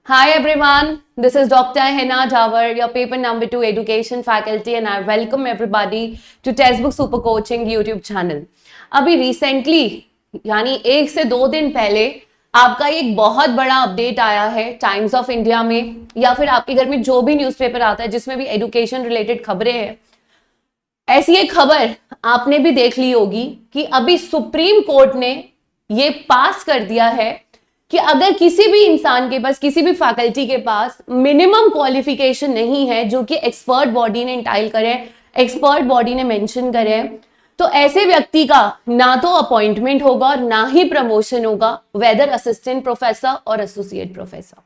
Hi everyone, this is Dr. Hena Jawar, your paper number 2 education faculty and I welcome everybody to Textbook Super Coaching YouTube channel. अभी recently यानी 1 से 2 दिन पहले आपका एक बहुत बड़ा अपडेट आया है टाइम्स ऑफ इंडिया में या फिर आपके घर में जो भी न्यूज़पेपर आता है जिसमें भी एजुकेशन रिलेटेड खबरें हैं, ऐसी एक खबर आपने भी देख ली होगी कि अभी सुप्रीम कोर्ट ने ये पास कर दिया है कि अगर किसी भी इंसान के पास, किसी भी फैकल्टी के पास मिनिमम क्वालिफिकेशन नहीं है जो कि एक्सपर्ट बॉडी ने इंटाइल करे, एक्सपर्ट बॉडी ने मेंशन करे, तो ऐसे व्यक्ति का ना तो अपॉइंटमेंट होगा और ना ही प्रमोशन होगा, वेदर असिस्टेंट प्रोफेसर और एसोसिएट प्रोफेसर।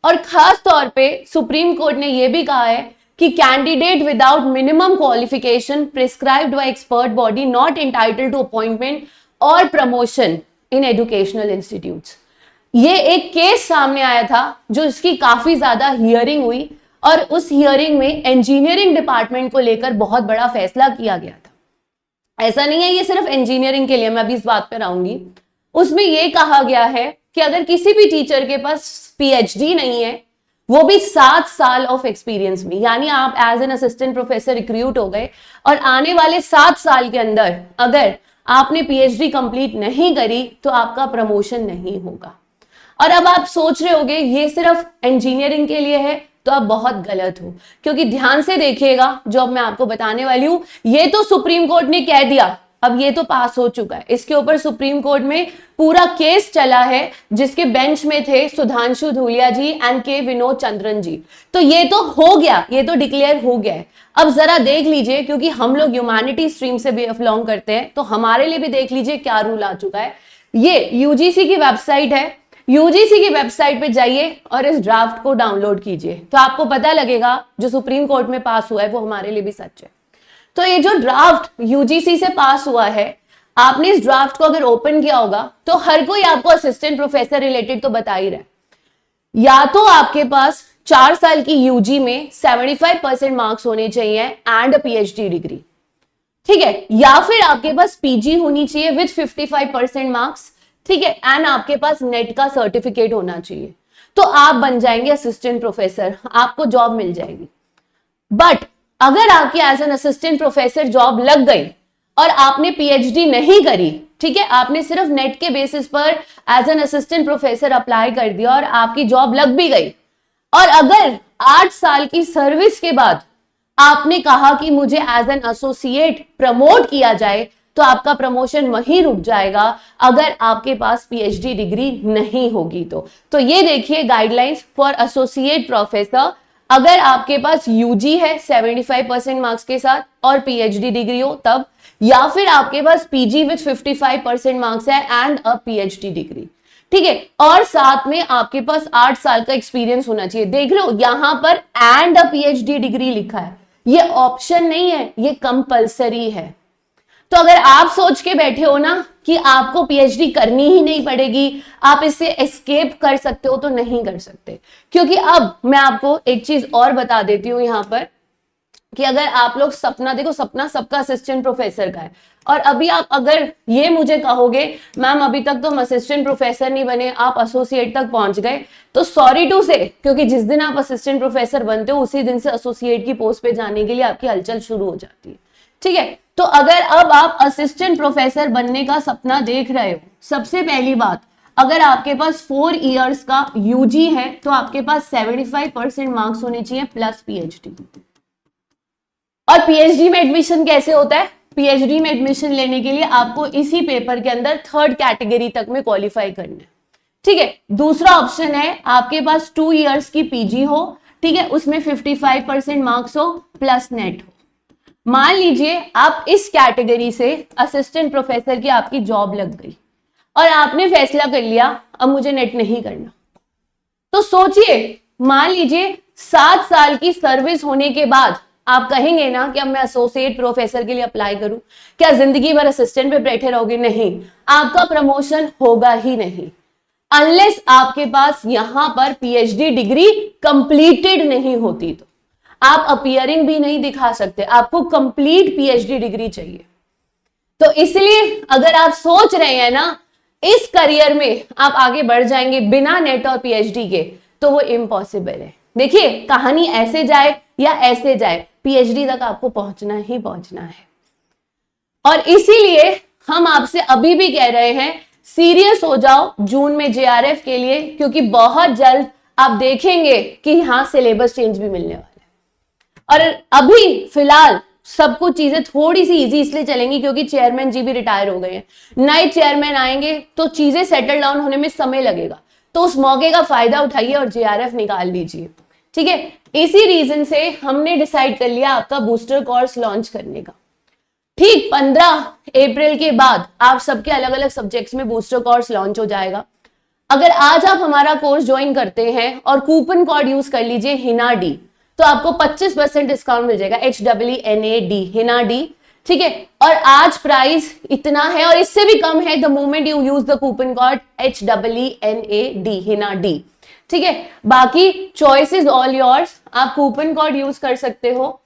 और खास तौर पे सुप्रीम कोर्ट ने यह भी कहा है कि candidate without minimum qualification prescribed by expert body not entitled to appointment और प्रमोशन इन एजुकेशनल इंस्टीट्यूट्स। ये एक केस सामने आया था जो इसकी काफी ज्यादा हियरिंग हुई और उस हियरिंग में इंजीनियरिंग डिपार्टमेंट को लेकर बहुत बड़ा फैसला किया गया था। ऐसा नहीं है ये सिर्फ इंजीनियरिंग के लिए, मैं अभी इस बात पर आऊंगी। उसमें यह कहा गया है कि अगर किसी भी टीचर के पास पीएचडी नहीं है, वो भी 7 साल ऑफ एक्सपीरियंस में, यानी आप as an assistant professor recruit हो गए और आने वाले 7 साल के अंदर अगर आपने पीएचडी कंप्लीट नहीं करी तो आपका प्रमोशन नहीं होगा। और अब आप सोच रहे होंगे ये सिर्फ इंजीनियरिंग के लिए है, तो आप बहुत गलत हो, क्योंकि ध्यान से देखिएगा जो अब मैं आपको बताने वाली हूं, ये तो सुप्रीम कोर्ट ने कह दिया, अब ये तो पास हो चुका है। इसके ऊपर सुप्रीम कोर्ट में पूरा केस चला है जिसके बेंच में थे सुधांशु धूलिया जी एंड के विनोद चंद्रन जी। तो ये तो हो गया, ये तो डिक्लेयर हो गया है। अब जरा देख लीजिए, क्योंकि हम लोग ह्यूमैनिटी स्ट्रीम से भी बिलोंग करते हैं, तो हमारे लिए भी देख लीजिए क्या रूल आ चुका है। ये यूजीसी की वेबसाइट है, यूजीसी की वेबसाइट पे जाइए और इस ड्राफ्ट को डाउनलोड कीजिए, तो आपको पता लगेगा जो सुप्रीम कोर्ट में पास हुआ है वो हमारे लिए भी सच है। तो ये जो ड्राफ्ट यूजीसी से पास हुआ है, आपने इस ड्राफ्ट को अगर ओपन किया होगा तो हर कोई आपको असिस्टेंट प्रोफेसर रिलेटेड तो बता ही रहा है। या तो आपके पास 4 साल की यूजी में 75% मार्क्स होने चाहिए एंड पीएचडी डिग्री, ठीक है, या फिर आपके पास पीजी होनी चाहिए विद 55% मार्क्स, ठीक है, एंड आपके पास नेट का सर्टिफिकेट होना चाहिए, तो आप बन जाएंगे असिस्टेंट प्रोफेसर, आपको जॉब मिल जाएगी। बट अगर आपकी as an assistant professor job लग गई और आपने पीएचडी नहीं करी, ठीक है, आपने सिर्फ नेट के बेसिस पर as an assistant professor apply कर दिया और आपकी जॉब लग भी गई, और अगर 8 साल की सर्विस के बाद आपने कहा कि मुझे एज एन एसोसिएट प्रमोट किया जाए, तो आपका प्रमोशन वहीं रुक जाएगा अगर आपके पास पीएचडी डिग्री नहीं होगी। तो ये देखिए गाइडलाइंस फॉर एसोसिएट प्रोफेसर, अगर आपके पास यूजी है 75% मार्क्स के साथ और पीएचडी डिग्री हो तब, या फिर आपके पास पीजी विद 55% मार्क्स है एंड अ पीएचडी डिग्री, ठीक है, और साथ में आपके पास 8 साल का एक्सपीरियंस होना चाहिए। देख रहे हो यहां पर एंड अ पीएचडी डिग्री लिखा है, ये ऑप्शन नहीं है, ये कंपल्सरी है। तो अगर आप सोच के बैठे हो ना कि आपको पीएचडी करनी ही नहीं पड़ेगी, आप इससे एस्केप कर सकते हो, तो नहीं कर सकते। क्योंकि अब मैं आपको एक चीज और बता देती हूं यहां पर कि अगर आप लोग सपना देखो, सपना सबका असिस्टेंट प्रोफेसर का है, और अभी आप अगर ये मुझे कहोगे मैम अभी तक तो हम असिस्टेंट प्रोफेसर नहीं बने, आप एसोसिएट तक पहुंच गए, तो सॉरी टू से, क्योंकि जिस दिन आप असिस्टेंट प्रोफेसर बनते हो उसी दिन से एसोसिएट की पोस्ट पे जाने के लिए आपकी हलचल शुरू हो जाती है, ठीक है। तो अगर अब आप असिस्टेंट प्रोफेसर बनने का सपना देख रहे हो, सबसे पहली बात, अगर आपके पास 4 इयर्स का यूजी है तो आपके पास 75% मार्क्स होने चाहिए प्लस पीएचडी। और पीएचडी में एडमिशन कैसे होता है? पीएचडी में एडमिशन लेने के लिए आपको इसी पेपर के अंदर 3rd कैटेगरी तक में क्वालिफाई करना है, ठीक है। दूसरा ऑप्शन है आपके पास 2 इयर्स की पीजी हो, ठीक है, उसमें 55% मार्क्स हो प्लस नेट हो। मान लीजिए आप इस कैटेगरी से असिस्टेंट प्रोफेसर की आपकी जॉब लग गई और आपने फैसला कर लिया अब मुझे नेट नहीं करना, तो सोचिए, मान लीजिए 7 साल की सर्विस होने के बाद आप कहेंगे ना कि अब मैं एसोसिएट प्रोफेसर के लिए अप्लाई करूं, क्या जिंदगी भर असिस्टेंट पे बैठे रहोगे? नहीं, आपका प्रमोशन होगा ही नहीं अनलेस आपके पास यहां पर पीएचडी डिग्री कंप्लीटेड नहीं होती। तो आप अपीयरिंग भी नहीं दिखा सकते, आपको कंप्लीट पीएचडी डिग्री चाहिए। तो इसलिए अगर आप सोच रहे हैं ना इस करियर में आप आगे बढ़ जाएंगे बिना नेट और पीएचडी के, तो वो इम्पॉसिबल है। देखिए कहानी ऐसे जाए या ऐसे जाए, पीएचडी तक आपको पहुंचना ही पहुंचना है। और इसीलिए हम आपसे अभी भी कह रहे हैं सीरियस हो जाओ जून में जेआरएफ के लिए, क्योंकि बहुत जल्द आप देखेंगे कि यहां सिलेबस चेंज भी मिलने वाला है। और अभी फिलहाल सब कुछ चीजें थोड़ी सी इजी इसलिए चलेंगी क्योंकि चेयरमैन जी भी रिटायर हो गए हैं, नए चेयरमैन आएंगे तो चीजें सेटल डाउन होने में समय लगेगा। तो उस मौके का फायदा उठाइए और जेआरएफ निकाल लीजिए, ठीक है। इसी रीजन से हमने डिसाइड कर लिया आपका बूस्टर कोर्स लॉन्च करने का। ठीक 15 अप्रैल के बाद आप सबके अलग अलग सब्जेक्ट्स में बूस्टर कोर्स लॉन्च हो जाएगा। अगर आज आप हमारा कोर्स ज्वाइन करते हैं और कूपन कोड यूज कर लीजिए हिना डी, तो आपको 25% डिस्काउंट मिल जाएगा, HNAD हिना डी, ठीक है। और आज प्राइस इतना है और इससे भी कम है the moment you use the coupon code HNAD Hina D, ठीक है। बाकी चॉइस इज ऑल योर्स, आप कूपन कोड यूज कर सकते हो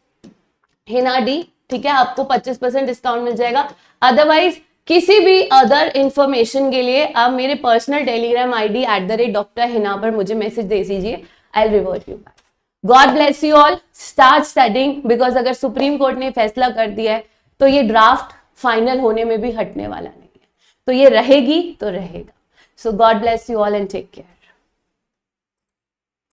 हिना डी, ठीक है, आपको 25% डिस्काउंट मिल जाएगा। अदरवाइज किसी भी अदर इंफॉर्मेशन के लिए आप मेरे personal Telegram ID @Dr. Hina पर मुझे मैसेज दे दीजिए, I will revert you back. God bless you all, start studying, because अगर सुप्रीम कोर्ट ने फैसला कर दिया है तो ये ड्राफ्ट फाइनल होने में भी हटने वाला नहीं है, तो ये रहेगी तो रहेगा। So God bless you all and take care.